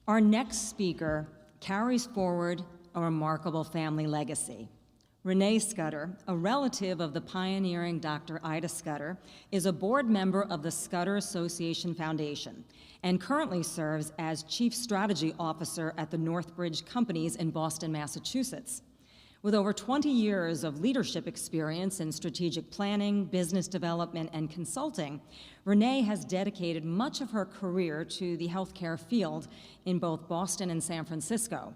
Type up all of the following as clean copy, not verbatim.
Our next speaker carries forward a remarkable family legacy. Renee Scudder, a relative of the pioneering Dr. Ida Scudder, is a board member of the Scudder Association Foundation and currently serves as Chief Strategy Officer at the Northbridge Companies in Boston, Massachusetts. With over 20 years of leadership experience in strategic planning, business development, and consulting, Renee has dedicated much of her career to the healthcare field in both Boston and San Francisco.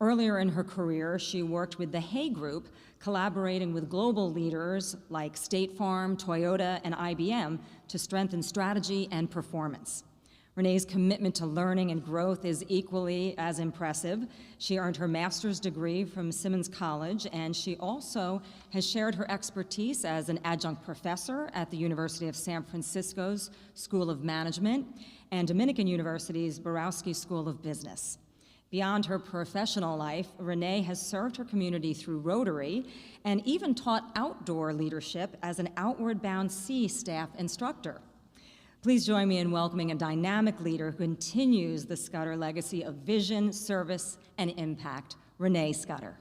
Earlier in her career, she worked with the Hay Group, collaborating with global leaders like State Farm, Toyota, and IBM to strengthen strategy and performance. Renee's commitment to learning and growth is equally as impressive. She earned her master's degree from Simmons College, and she also has shared her expertise as an adjunct professor at the University of San Francisco's School of Management and Dominican University's Borowski School of Business. Beyond her professional life, Renee has served her community through Rotary and even taught outdoor leadership as an Outward Bound Sea staff instructor. Please join me in welcoming a dynamic leader who continues the Scudder legacy of vision, service, and impact, Renee Scudder.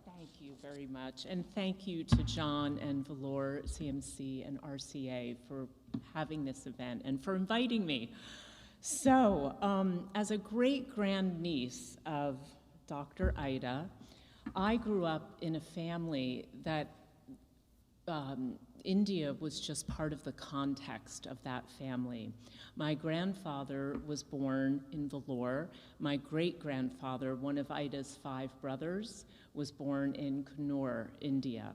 Thank you very much, and thank you to John and Valor, CMC, and RCA for having this event and for inviting me. So, as a great-grandniece of Dr. Ida, I grew up in a family that India was just part of the context of that family. My grandfather was born in Vellore. My great-grandfather, one of Ida's 5 brothers, was born in Kannur, India.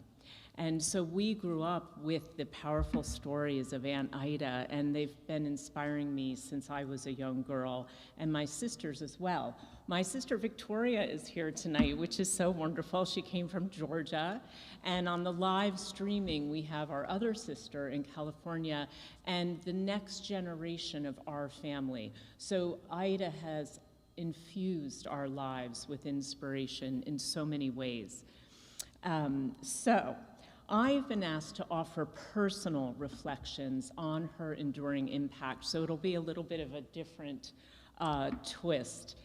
And so we grew up with the powerful stories of Aunt Ida, and they've been inspiring me since I was a young girl, and my sisters as well. My sister Victoria is here tonight, which is so wonderful. She came from Georgia, and on the live streaming, we have our other sister in California and the next generation of our family. So Ida has infused our lives with inspiration in so many ways. I've been asked to offer personal reflections on her enduring impact, so it'll be a little bit of a different twist.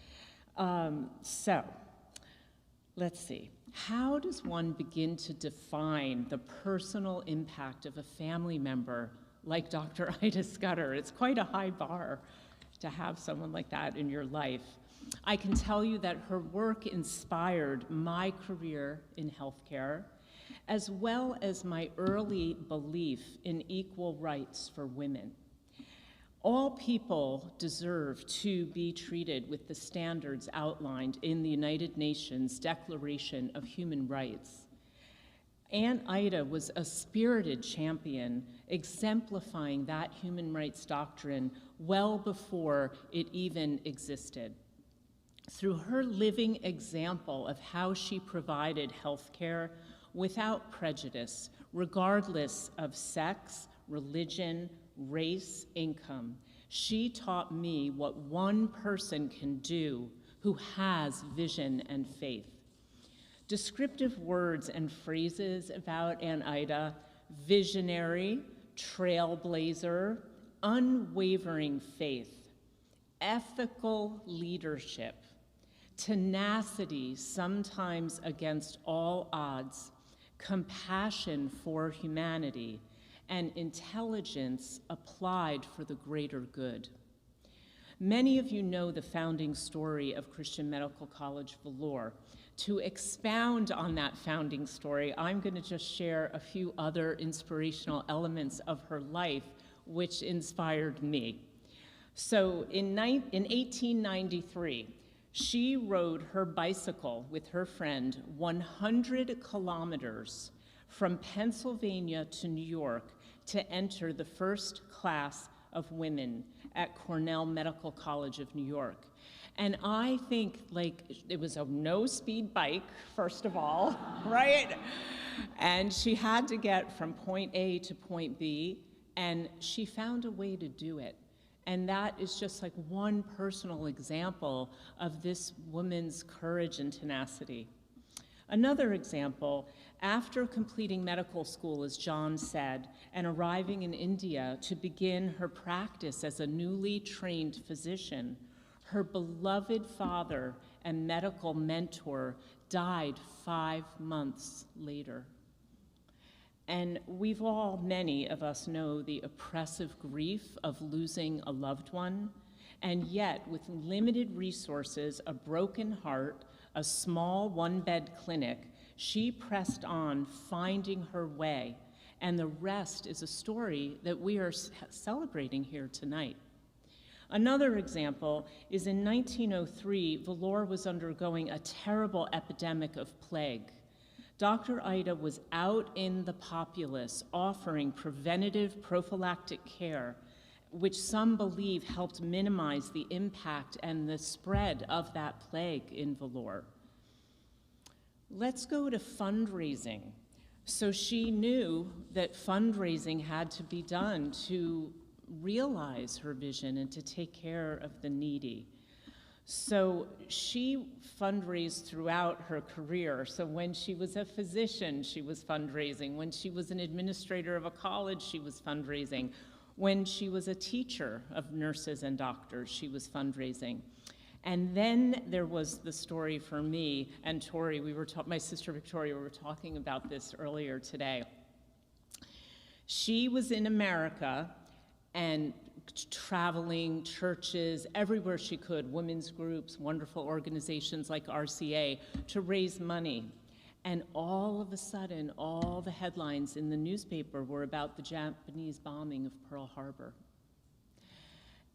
Let's see. How does one begin to define the personal impact of a family member like Dr. Ida Scudder? It's quite a high bar to have someone like that in your life. I can tell you that her work inspired my career in healthcare, as well as my early belief in equal rights for women. All people deserve to be treated with the standards outlined in the United Nations Declaration of Human Rights. Aunt Ida was a spirited champion, exemplifying that human rights doctrine well before it even existed. Through her living example of how she provided health care without prejudice, regardless of sex, religion, race, income, she taught me what one person can do who has vision and faith. Descriptive words and phrases about Aunt Ida: visionary, trailblazer, unwavering faith, ethical leadership, tenacity, sometimes against all odds, compassion for humanity, and intelligence applied for the greater good. Many of you know the founding story of Christian Medical College Vellore. To expound on that founding story, I'm going to just share a few other inspirational elements of her life which inspired me. So in 1893, she rode her bicycle with her friend 100 kilometers from Pennsylvania to New York to enter the first class of women at Cornell Medical College of New York. And I think, like, it was a no-speed bike, first of all, right? And she had to get from point A to point B, and she found a way to do it. And that is just like one personal example of this woman's courage and tenacity. Another example, After completing medical school, as John said, and arriving in India to begin her practice as a newly trained physician, her beloved father and medical mentor died 5 months later. And many of us know the oppressive grief of losing a loved one, and yet with limited resources, a broken heart, a small one-bed clinic, she pressed on, finding her way, and the rest is a story that we are celebrating here tonight. Another example is in 1903, Vellore was undergoing a terrible epidemic of plague. Dr. Ida was out in the populace offering preventative prophylactic care, which some believe helped minimize the impact and the spread of that plague in Vellore. Let's go to fundraising. So she knew that fundraising had to be done to realize her vision and to take care of the needy. So she fundraised throughout her career. So when she was a physician, she was fundraising. When she was an administrator of a college, she was fundraising. When she was a teacher of nurses and doctors, she was fundraising. And then there was the story for me and Tori. My sister Victoria, we were talking about this earlier today. She was in America and traveling churches everywhere she could, women's groups, wonderful organizations like RCA, to raise money. And all of a sudden, all the headlines in the newspaper were about the Japanese bombing of Pearl Harbor.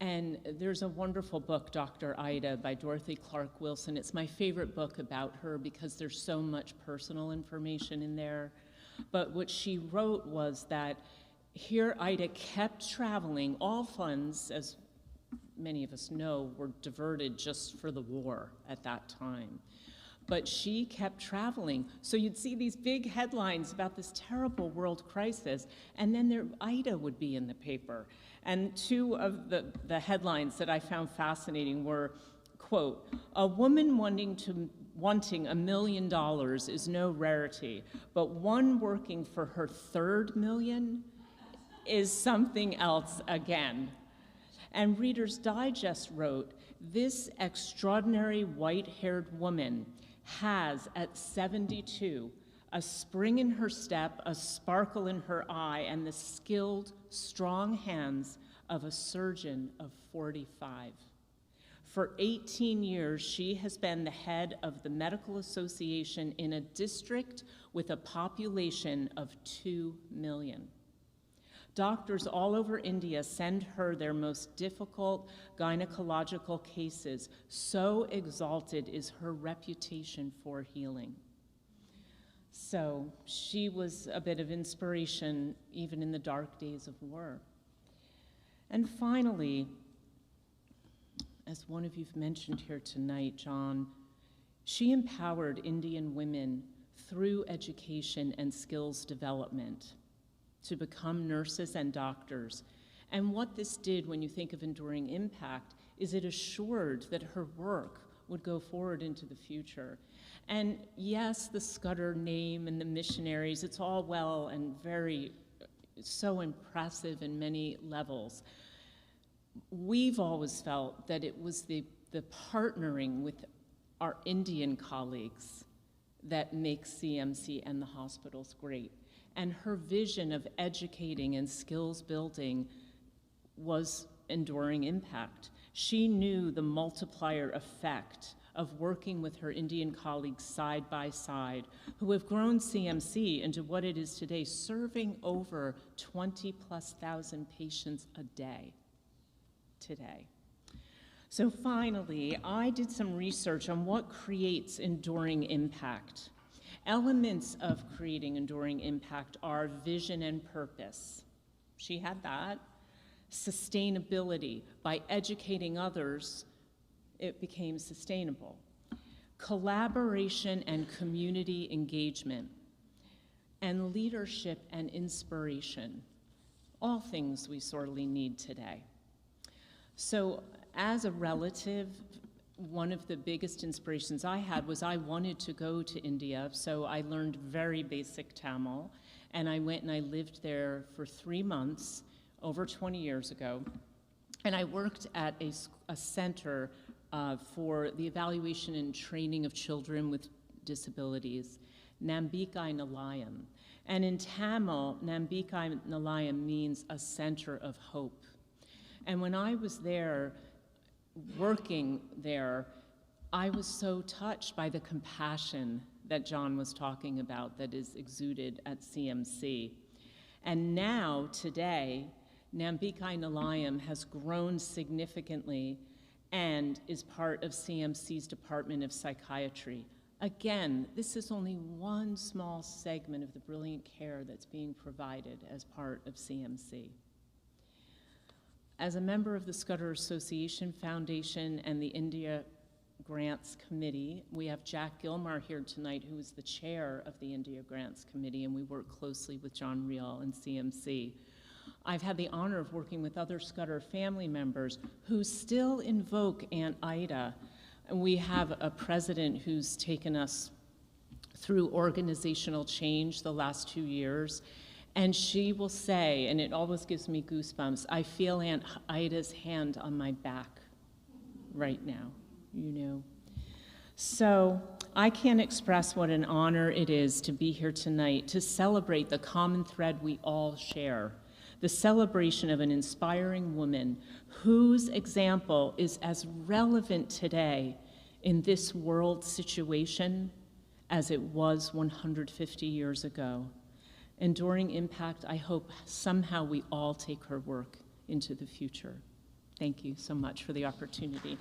And there's a wonderful book, Dr. Ida, by Dorothy Clark Wilson. It's my favorite book about her because there's so much personal information in there. But what she wrote was that here Ida kept traveling. All funds, as many of us know, were diverted just for the war at that time. But she kept traveling. So you'd see these big headlines about this terrible world crisis, and then Ida would be in the paper. And two of the headlines that I found fascinating were, quote, "A woman wanting $1 million is no rarity, but one working for her 3rd million is something else again." And Reader's Digest wrote, "This extraordinary white-haired woman has, at 72, a spring in her step, a sparkle in her eye, and the skilled, strong hands of a surgeon of 45. For 18 years, she has been the head of the medical association in a district with a population of 2 million. Doctors all over India send her their most difficult gynecological cases. So exalted is her reputation for healing." So she was a bit of inspiration even in the dark days of war. And finally, as one of you've mentioned here tonight, John, she empowered Indian women through education and skills development to become nurses and doctors. And what this did, when you think of enduring impact, is it assured that her work would go forward into the future. And yes, the Scudder name and the missionaries, it's all well and so impressive in many levels. We've always felt that it was the partnering with our Indian colleagues that makes CMC and the hospitals great. And her vision of educating and skills building was enduring impact. She knew the multiplier effect of working with her Indian colleagues side by side, who have grown CMC into what it is today, serving over 20,000+ patients a day today. So finally, I did some research on what creates enduring impact. Elements of creating enduring impact are vision and purpose. She had that. Sustainability. By educating others, it became sustainable. Collaboration and community engagement. And leadership and inspiration. All things we sorely need today. So as a relative one of the biggest inspirations I had was I wanted to go to India, so I learned very basic Tamil, and I went and I lived there for 3 months over 20 years ago, and I worked at a center for the evaluation and training of children with disabilities, Nambikai Nilayam. And in Tamil, Nambikai Nilayam means a center of hope. And when I was there, working there, I was so touched by the compassion that John was talking about that is exuded at CMC. And now, today, Nambikai Nilayam has grown significantly and is part of CMC's Department of Psychiatry. Again, this is only one small segment of the brilliant care that's being provided as part of CMC. As a member of the Scudder Association Foundation and the India Grants Committee, we have Jack Gilmar here tonight, who is the chair of the India Grants Committee, and we work closely with John Rial and CMC. I've had the honor of working with other Scudder family members who still invoke Aunt Ida. And we have a president who's taken us through organizational change the last 2 years. And she will say, and it always gives me goosebumps, I feel Aunt Ida's hand on my back right now, you know. So I can't express what an honor it is to be here tonight to celebrate the common thread we all share, the celebration of an inspiring woman whose example is as relevant today in this world situation as it was 150 years ago. Enduring impact, I hope somehow we all take her work into the future. Thank you so much for the opportunity.